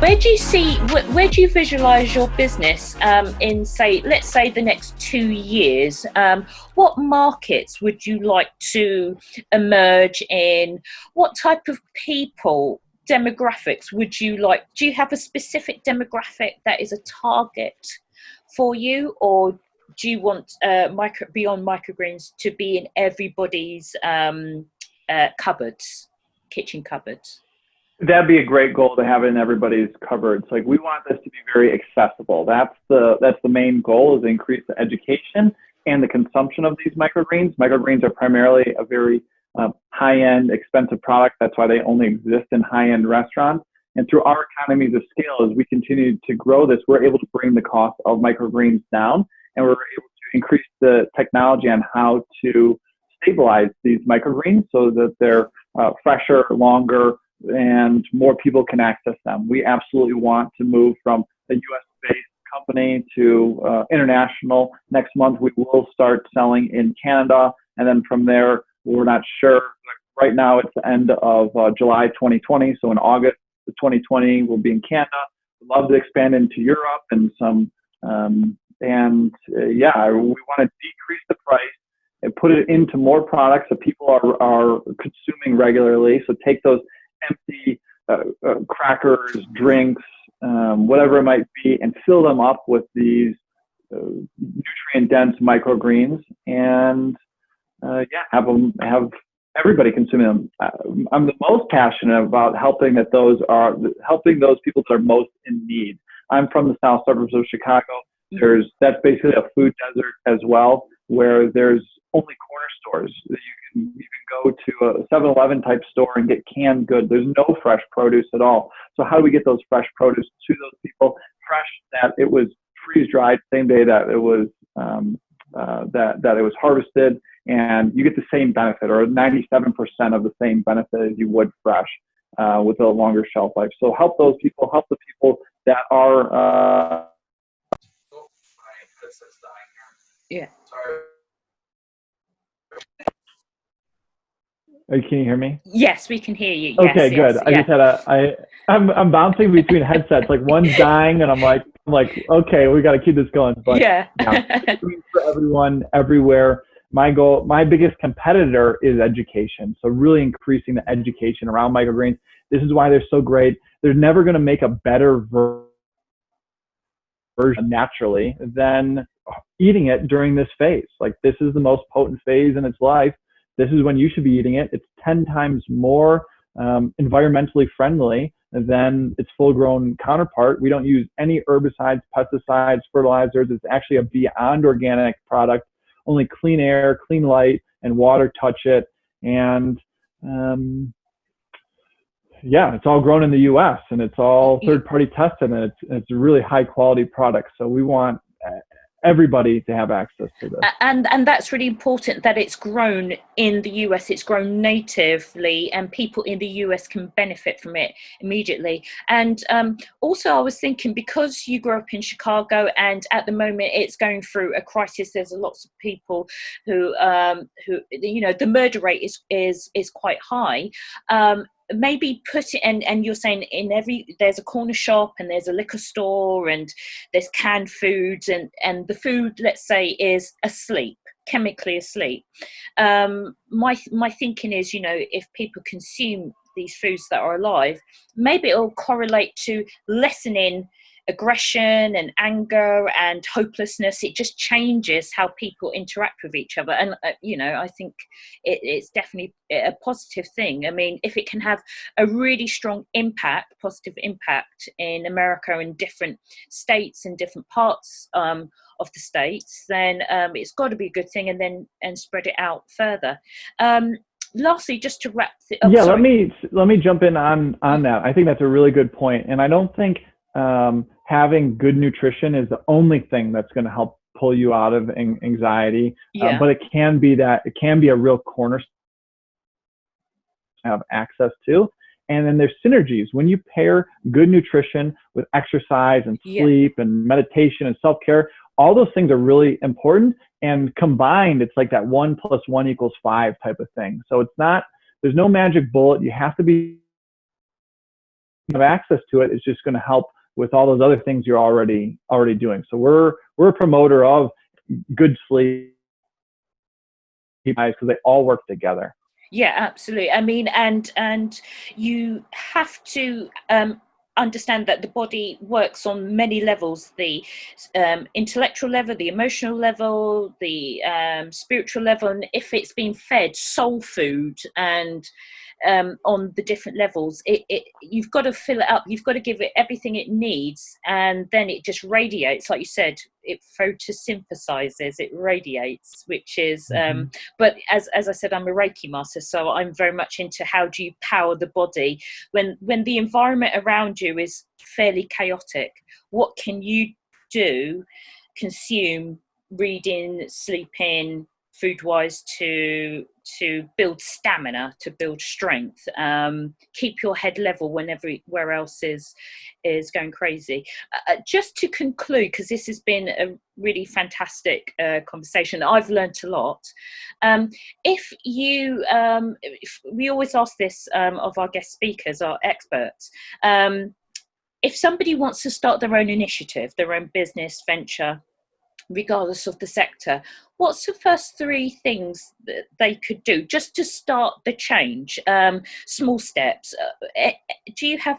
Where do you see, where do you visualize your business in, say, let's say the next 2 years? What markets would you like to emerge in? What type of people, demographics would you like? Do you have a specific demographic that is a target for you, or do you want Beyond Microgreens to be in everybody's cupboards, kitchen cupboards? That'd be a great goal to have it in everybody's cupboards. Like, we want this to be very accessible. That's the main goal, is increase the education and the consumption of these microgreens. Microgreens are primarily a very high-end, expensive product. That's why they only exist in high-end restaurants. And through our economies of scale, as we continue to grow this, we're able to bring the cost of microgreens down, and we're able to increase the technology on how to stabilize these microgreens so that they're fresher, longer, and more people can access them. We absolutely want to move from a US-based company to international. Next month, we will start selling in Canada, and then from there, we're not sure. Right now, it's the end of July 2020, so in August of 2020, we'll be in Canada. We'd love to expand into Europe and some, yeah, we want to decrease the price and put it into more products that people are consuming regularly. So take those empty crackers, drinks, whatever it might be, and fill them up with these nutrient-dense microgreens, and have everybody consuming them. I'm the most passionate about helping those people that are most in need. I'm from the south suburbs of Chicago. That's basically a food desert as well, where there's only corner stores. You can go to a 7-Eleven type store and get canned goods. There's no fresh produce at all. So how do we get those fresh produce to those people? Fresh, that it was freeze dried same day that it was that it was harvested, and you get the same benefit, or 97% of the same benefit as you would fresh, with a longer shelf life. So help those people. Help the people that are. Yeah. Can you hear me? Yes, we can hear you. Okay, yes, good. I just had I'm bouncing between headsets. Like, one's dying, and I'm like, okay, we got to keep this going. But yeah. For everyone, everywhere. My biggest competitor is education. So really increasing the education around microgreens. This is why they're so great. They're never going to make a better version naturally than eating it during this phase. Like, this is the most potent phase in its life. This is when you should be eating it. It's 10 times more environmentally friendly than its full-grown counterpart. We don't use any herbicides, pesticides, fertilizers. It's actually a beyond organic product. Only clean air, clean light, and water touch it. And it's all grown in the U.S. and it's all third-party tested, and it's a really high-quality product. So we want everybody to have access to this. And that's really important, that it's grown in the US, it's grown natively, and people in the US can benefit from it immediately. And also, I was thinking, because you grew up in Chicago, and at the moment it's going through a crisis, there's lots of people who the murder rate is quite high. Maybe put it, and you're saying there's a corner shop, and there's a liquor store, and there's canned foods, and the food, let's say, is asleep, chemically asleep. My thinking is, if people consume these foods that are alive, maybe it'll correlate to lessening aggression and anger and hopelessness. It just changes how people interact with each other, and I think it's definitely a positive thing. I mean, if it can have a really strong positive impact in America, in different states and different parts of the states, then it's got to be a good thing, and spread it out further. Lastly, just to wrap up, let me jump in on that. I think that's a really good point, and I don't think having good nutrition is the only thing that's going to help pull you out of anxiety. But it can be a real cornerstone to have access to. And then there's synergies. When you pair good nutrition with exercise and sleep and meditation and self-care, all those things are really important. And combined, it's like that 1 + 1 = 5 type of thing. So there's no magic bullet. You have to be have access to it, it's just going to help with all those other things you're already doing. So we're a promoter of good sleep because they all work together. Yeah, absolutely. I mean, and you have to understand that the body works on many levels: the intellectual level, the emotional level, the spiritual level, and if it's been fed soul food and on the different levels, you've got to fill it up. You've got to give it everything it needs, and then it just radiates, like you said. It photosynthesizes, it radiates, which is. But as I said, I'm a Reiki master, so I'm very much into how do you power the body when the environment around you is fairly chaotic. What can you do, consume, reading, sleeping, food-wise to build stamina, to build strength, keep your head level when everywhere else is going crazy. Just to conclude, because this has been a really fantastic conversation, I've learned a lot. If we always ask this of our guest speakers, our experts, if somebody wants to start their own initiative, their own business venture, regardless of the sector, what's the first three things that they could do just to start the change? Small steps. Do you have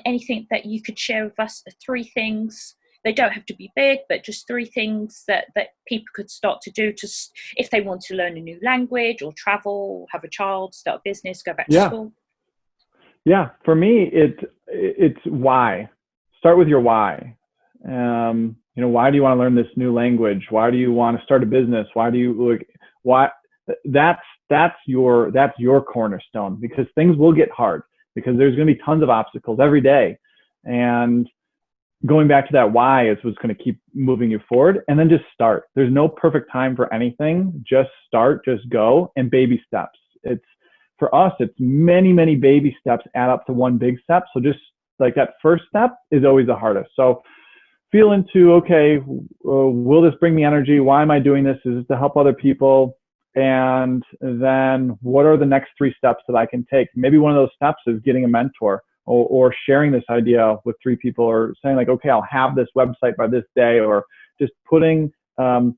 anything that you could share with us? Three things. They don't have to be big, but just three things that people could start to do if they want to learn a new language or travel, have a child, start a business, go back to school. Yeah, for me, it's why. Start with your why. Why do you want to learn this new language? Why do you want to start a business? That's your cornerstone, because things will get hard, because there's going to be tons of obstacles every day. And going back to that why is what's going to keep moving you forward. And then just start. There's no perfect time for anything. Just start, just go, and baby steps. For us, it's many, many baby steps add up to one big step. So just like that first step is always the hardest. So feel into, okay, will this bring me energy? Why am I doing this? Is it to help other people? And then what are the next three steps that I can take? Maybe one of those steps is getting a mentor, or sharing this idea with three people, or saying like, okay, I'll have this website by this day, or just putting, how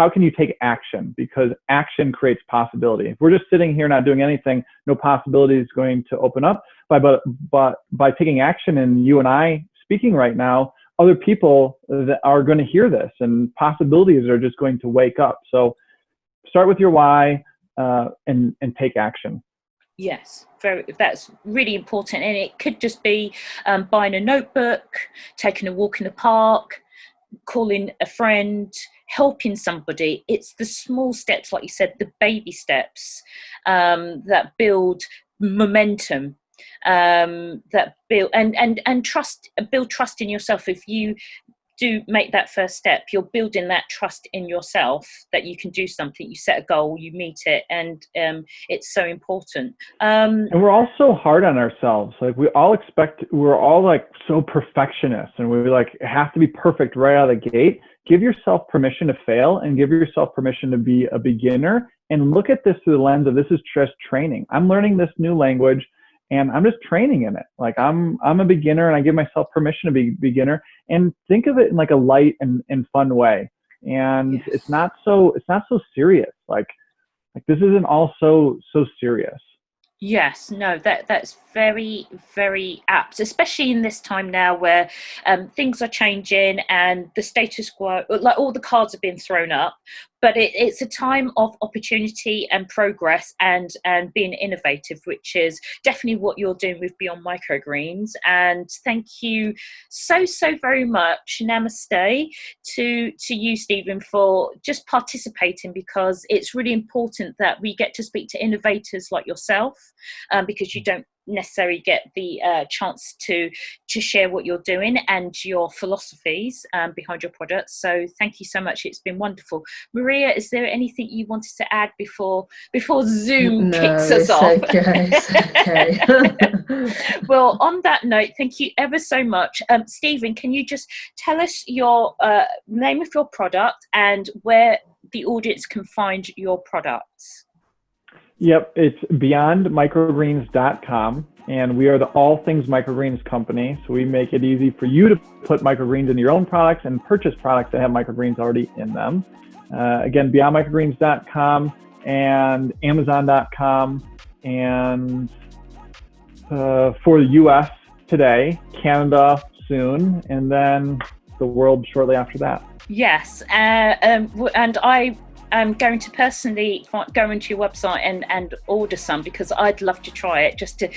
can you take action? Because action creates possibility. If we're just sitting here not doing anything, no possibility is going to open up. But by taking action, and you and I speaking right now, other people that are going to hear this, and possibilities are just going to wake up. So start with your why, and take action. Yes, that's really important. And it could just be buying a notebook, taking a walk in the park, calling a friend, helping somebody. It's the small steps, like you said, the baby steps that build momentum, that build and trust, build trust in yourself. If you do make that first step, you're building that trust in yourself that you can do something. You set a goal, you meet it, and it's so important. And we're all so hard on ourselves. Like we're all like so perfectionists, and we like have to be perfect right out of the gate. Give yourself permission to fail, and give yourself permission to be a beginner, and look at this through the lens of, this is just training. I'm learning this new language, and I'm just training in it. Like I'm a beginner, and I give myself permission to be beginner, and think of it in like a light and fun way. And yes, it's not so serious. Like this isn't all so serious. Yes, no, that's very, very apt, especially in this time now where things are changing and the status quo, like all the cards have been thrown up. But it's a time of opportunity and progress and being innovative, which is definitely what you're doing with Beyond Microgreens. And thank you so very much. Namaste to you, Stephen, for just participating, because it's really important that we get to speak to innovators like yourself, because you don't necessarily get the chance to share what you're doing and your philosophies behind your products. So thank you so much. It's been wonderful. Maria, is there anything you wanted to add before Zoom kicks us off? Okay, it's okay. Well, on that note, thank you ever so much. Stephen, can you just tell us your name of your product and where the audience can find your products? Yep, it's beyondmicrogreens.com, and we are the all things microgreens company. So we make it easy for you to put microgreens in your own products and purchase products that have microgreens already in them. Again, beyondmicrogreens.com and amazon.com, and for the US today, Canada soon, and then the world shortly after that. Yes, and I'm going to personally go into your website and order some, because I'd love to try it, just to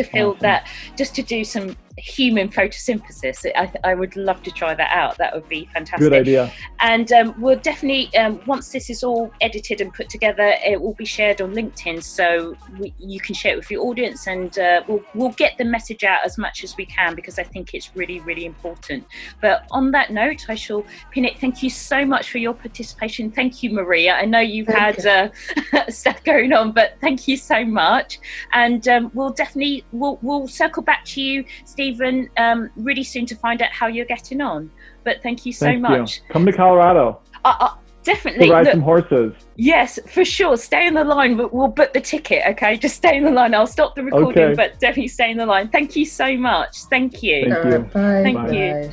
feel Awesome. that, just to do some human photosynthesis. I would love to try that out. That would be fantastic. Good idea. And we'll definitely, once this is all edited and put together, it will be shared on LinkedIn, so you can share it with your audience, and we'll get the message out as much as we can, because I think it's really, really important. But on that note, I shall pin it. Thank you so much for your participation. Thank you, Maria. I know you've had stuff going on, but thank you so much. And we'll circle back to you, Stephen, really soon to find out how you're getting on. But thank you so much. Come to Colorado. Definitely. To ride some horses. Yes, for sure. Stay in the line. We'll book the ticket, okay? Just stay in the line. I'll stop the recording, but definitely stay in the line. Thank you so much. Thank you. Thank you. Bye. Thank Bye. you.